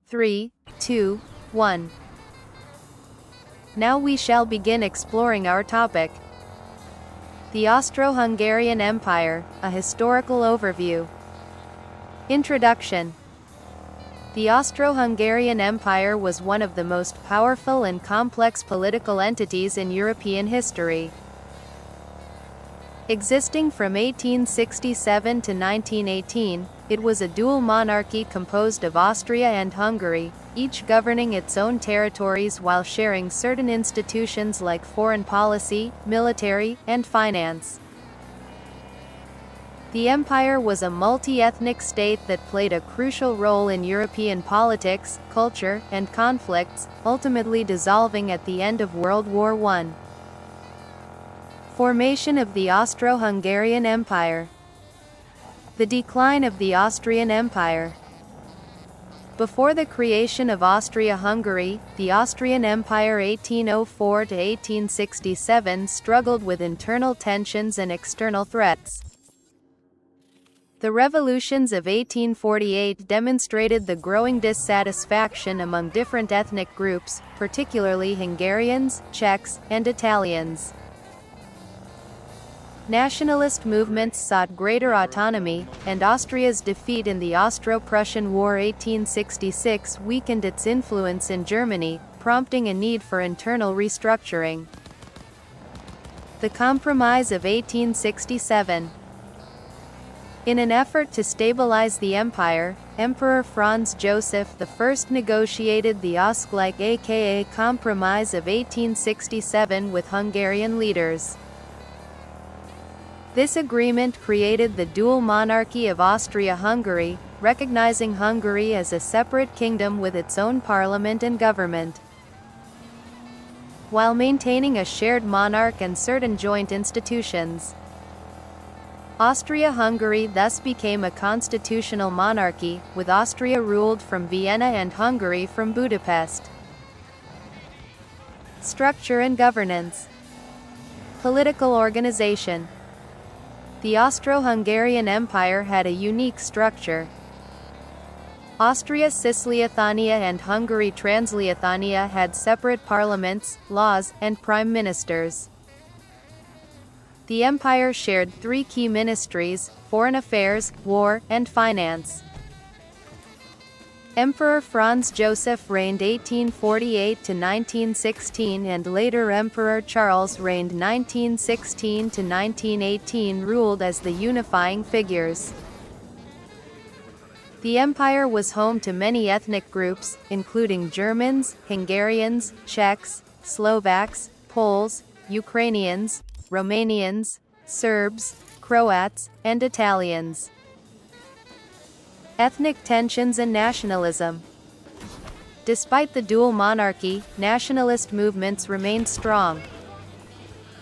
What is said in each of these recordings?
3, 2, 1. Now we shall begin exploring our topic. The Austro-Hungarian Empire, a historical overview. Introduction. The Austro-Hungarian Empire was one of the most powerful and complex political entities in European history. Existing from 1867 to 1918, it was a dual monarchy composed of Austria and Hungary, each governing its own territories while sharing certain institutions like foreign policy, military, and finance. The empire was a multi-ethnic state that played a crucial role in European politics, culture, and conflicts, ultimately dissolving at the end of World War I. Formation of the Austro-Hungarian Empire. The decline of the Austrian Empire. Before the creation of Austria-Hungary, the Austrian Empire 1804 to 1867 struggled with internal tensions and external threats. The revolutions of 1848 demonstrated the growing dissatisfaction among different ethnic groups, particularly Hungarians, Czechs, and Italians. Nationalist movements sought greater autonomy, and Austria's defeat in the Austro-Prussian War 1866 weakened its influence in Germany, prompting a need for internal restructuring. The Compromise of 1867. In an effort to stabilize the empire, Emperor Franz Joseph I negotiated the Ausgleich aka Compromise of 1867 with Hungarian leaders. This agreement created the dual monarchy of Austria-Hungary, recognizing Hungary as a separate kingdom with its own parliament and government, while maintaining a shared monarch and certain joint institutions. Austria-Hungary thus became a constitutional monarchy, with Austria ruled from Vienna and Hungary from Budapest. Structure and governance. Political organization. The Austro-Hungarian Empire had a unique structure. Austria Cisleithania and Hungary Transleithania had separate parliaments, laws, and prime ministers. The empire shared three key ministries: foreign affairs, war, and finance. Emperor Franz Joseph reigned 1848 to 1916 and later Emperor Charles reigned 1916 to 1918 ruled as the unifying figures. The empire was home to many ethnic groups, including Germans, Hungarians, Czechs, Slovaks, Poles, Ukrainians, Romanians, Serbs, Croats, and Italians. Ethnic tensions and nationalism. Despite the dual monarchy, nationalist movements remained strong.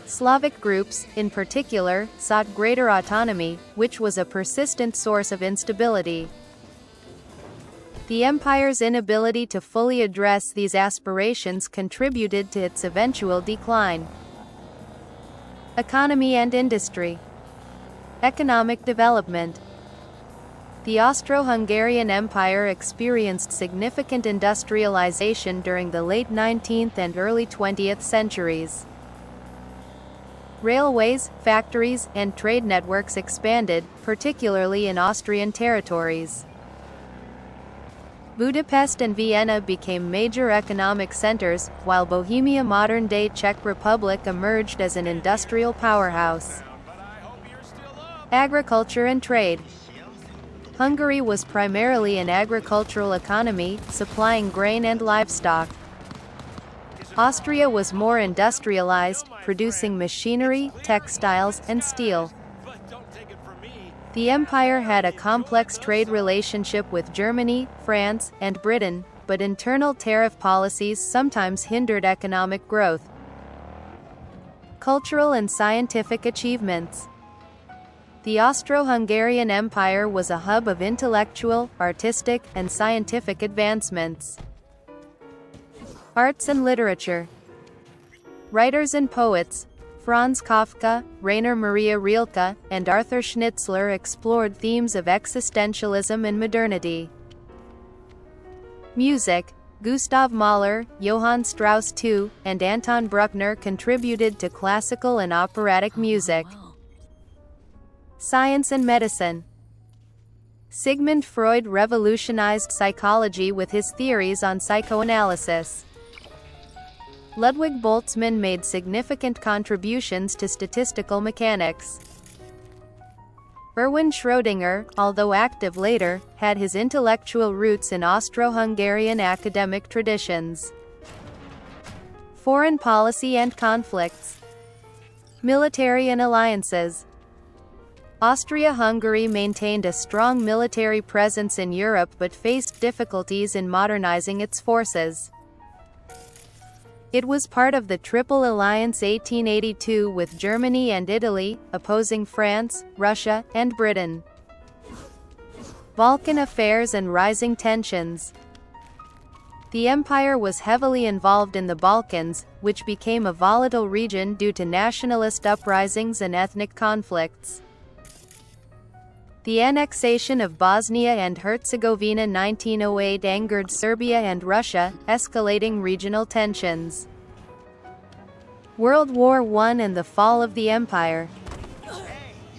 Slavic groups, in particular, sought greater autonomy, which was a persistent source of instability. The empire's inability to fully address these aspirations contributed to its eventual decline. Economy and industry. Economic development. The Austro-Hungarian Empire experienced significant industrialization during the late 19th and early 20th centuries. Railways, factories, and trade networks expanded, particularly in Austrian territories. Budapest and Vienna became major economic centers, while Bohemia, modern-day Czech Republic, emerged as an industrial powerhouse. Agriculture and trade. Hungary was primarily an agricultural economy, supplying grain and livestock. Austria was more industrialized, producing machinery, textiles, and steel. The empire had a complex trade relationship with Germany, France, and Britain, but internal tariff policies sometimes hindered economic growth. Cultural and scientific achievements. The Austro-Hungarian Empire was a hub of intellectual, artistic, and scientific advancements. Arts and literature. Writers and poets, Franz Kafka, Rainer Maria Rilke, and Arthur Schnitzler explored themes of existentialism and modernity. Music: Gustav Mahler, Johann Strauss II, and Anton Bruckner contributed to classical and operatic music. Science and medicine: Sigmund Freud revolutionized psychology with his theories on psychoanalysis. Ludwig Boltzmann made significant contributions to statistical mechanics. Erwin Schrödinger, although active later, had his intellectual roots in Austro-Hungarian academic traditions. Foreign policy and conflicts. Military and alliances. Austria-Hungary maintained a strong military presence in Europe but faced difficulties in modernizing its forces. It was part of the Triple Alliance 1882 with Germany and Italy, opposing France, Russia, and Britain. Balkan affairs and rising tensions. The empire was heavily involved in the Balkans, which became a volatile region due to nationalist uprisings and ethnic conflicts. The annexation of Bosnia and Herzegovina 1908 angered Serbia and Russia, escalating regional tensions. World War I and the fall of the empire.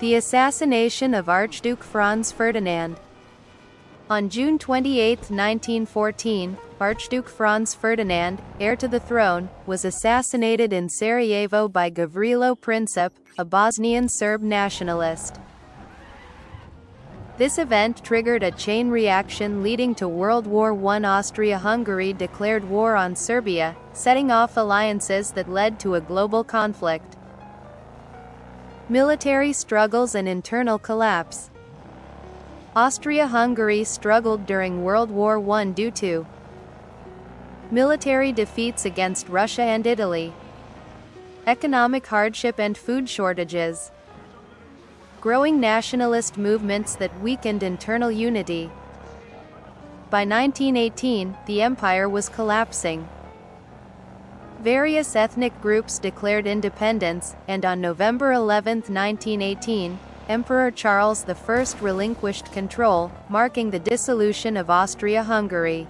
The assassination of Archduke Franz Ferdinand. On June 28, 1914, Archduke Franz Ferdinand, heir to the throne, was assassinated in Sarajevo by Gavrilo Princip, a Bosnian Serb nationalist. This event triggered a chain reaction leading to World War I. Austria-Hungary declared war on Serbia, setting off alliances that led to a global conflict. Military struggles and internal collapse. Austria-Hungary struggled during World War I due to military defeats against Russia and Italy, economic hardship and food shortages, growing nationalist movements that weakened internal unity. By 1918, the empire was collapsing. Various ethnic groups declared independence, and on November 11, 1918, Emperor Charles I relinquished control, marking the dissolution of Austria-Hungary.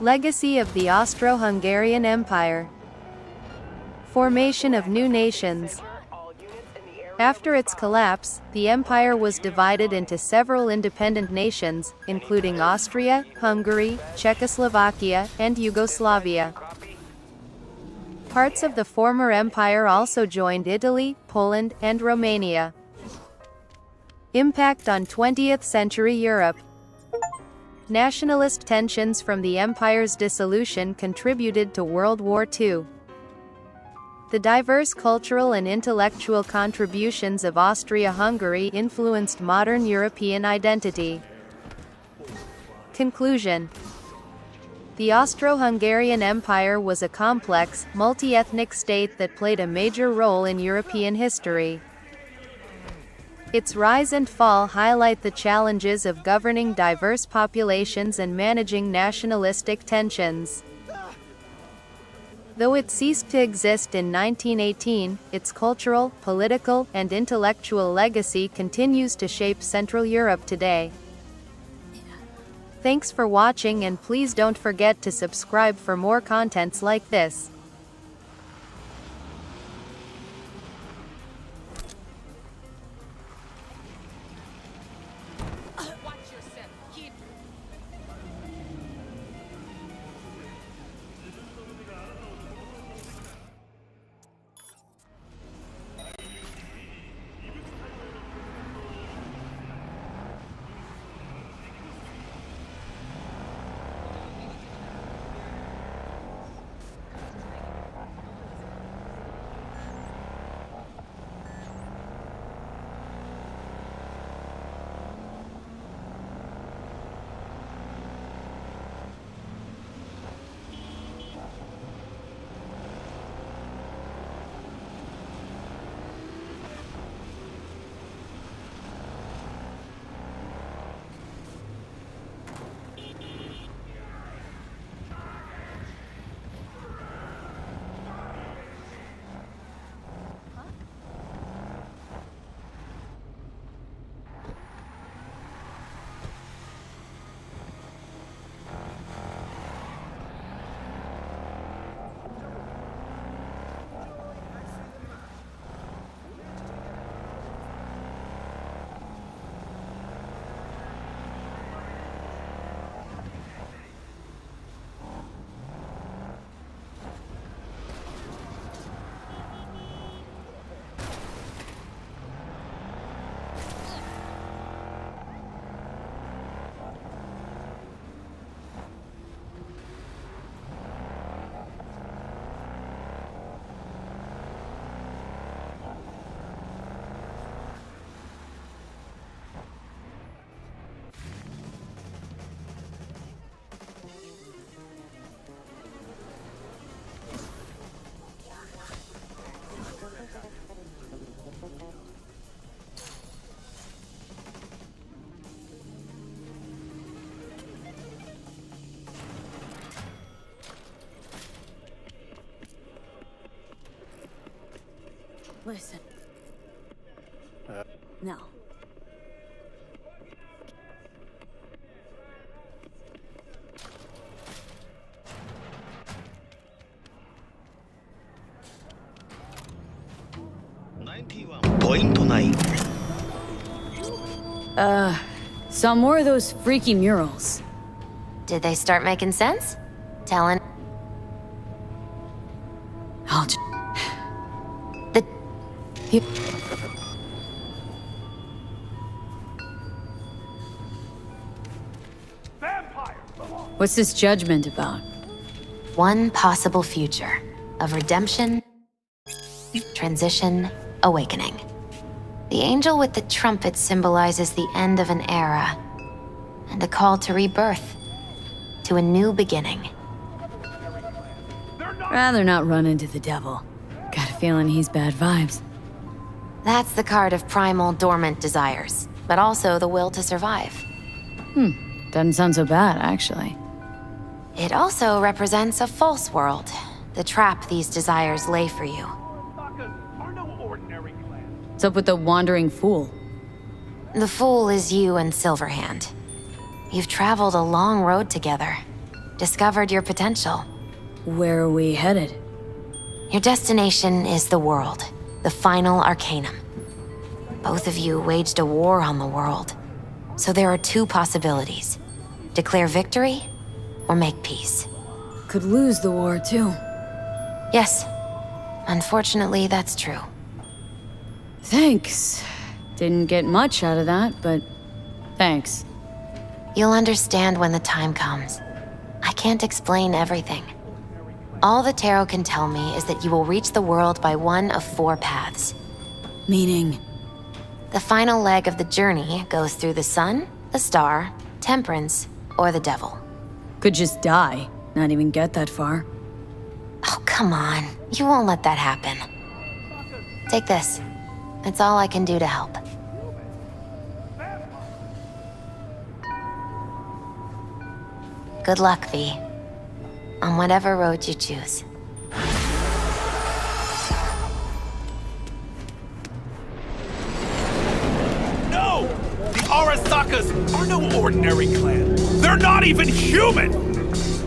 Legacy of the Austro-Hungarian Empire. Formation of new nations. After its collapse, the empire was divided into several independent nations, including Austria, Hungary, Czechoslovakia, and Yugoslavia. Parts of the former empire also joined Italy, Poland, and Romania. Impact on 20th century Europe. Nationalist tensions from the empire's dissolution contributed to World War II. The diverse cultural and intellectual contributions of Austria-Hungary influenced modern European identity. Conclusion. The Austro-Hungarian Empire was a complex, multi-ethnic state that played a major role in European history. Its rise and fall highlight the challenges of governing diverse populations and managing nationalistic tensions. Though it ceased to exist in 1918, its cultural, political, and intellectual legacy continues to shape Central Europe today. Thanks for watching, and please don't forget to subscribe for more contents like this. Listen. No. Saw more of those freaky murals. Did they start making sense? Telling... I'll just... The... What's this judgment about? One possible future of redemption, transition, awakening. The angel with the trumpet symbolizes the end of an era and a call to rebirth, to a new beginning. Rather not run into the devil. Got a feeling he's bad vibes. That's the card of primal dormant desires, but also the will to survive. Doesn't sound so bad, actually. It also represents a false world, the trap these desires lay for you. What's up with the wandering fool? The fool is you and Silverhand. You've traveled a long road together, discovered your potential. Where are we headed? Your destination is the world, the final arcanum. Both of you waged a war on the world, so there are two possibilities. Declare victory, or make peace. Could lose the war, too. Yes, unfortunately, that's true. Thanks. Didn't get much out of that, but thanks. You'll understand when the time comes. I can't explain everything. All the tarot can tell me is that you will reach the world by one of four paths. Meaning? The final leg of the journey goes through the sun, the star, temperance, or the devil. Could just die, not even get that far. Oh, come on. You won't let that happen. Take this. It's all I can do to help. Good luck, V. On whatever road you choose. No! The Arasakas are no ordinary clan. They're not even human!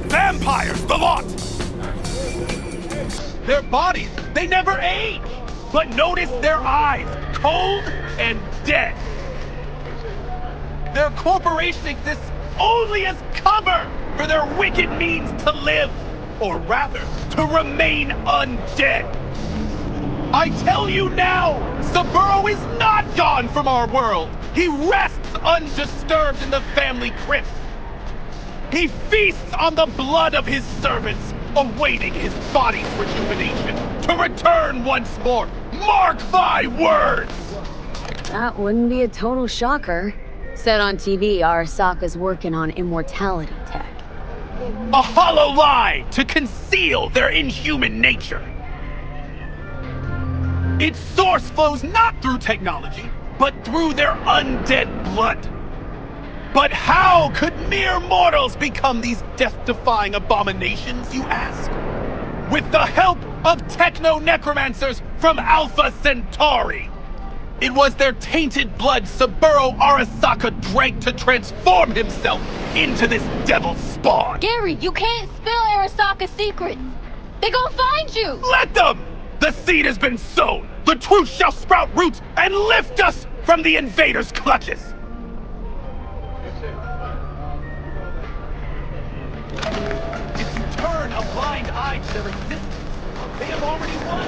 Vampires, the lot! Their bodies, they never age! But notice their eyes, cold and dead. Their corporation exists only as cover for their wicked means to live, or rather, to remain undead. I tell you now, Saburo is not gone from our world. He rests undisturbed in the family crypt. He feasts on the blood of his servants, awaiting his body's rejuvenation to return once more. Mark my words! That wouldn't be a total shocker. Said on TV, Arasaka's working on immortality tech. A hollow lie to conceal their inhuman nature. Its source flows not through technology, but through their undead blood. But how could mere mortals become these death-defying abominations, you ask? With the help of techno-necromancers from Alpha Centauri. It was their tainted blood Saburo Arasaka drank to transform himself into this devil spawn. Gary, you can't spill Arasaka's secrets. They gonna find you. Let them! The seed has been sown. The truth shall sprout roots and lift us from the invaders' clutches. If you turn a blind eye to their existence, they have already won.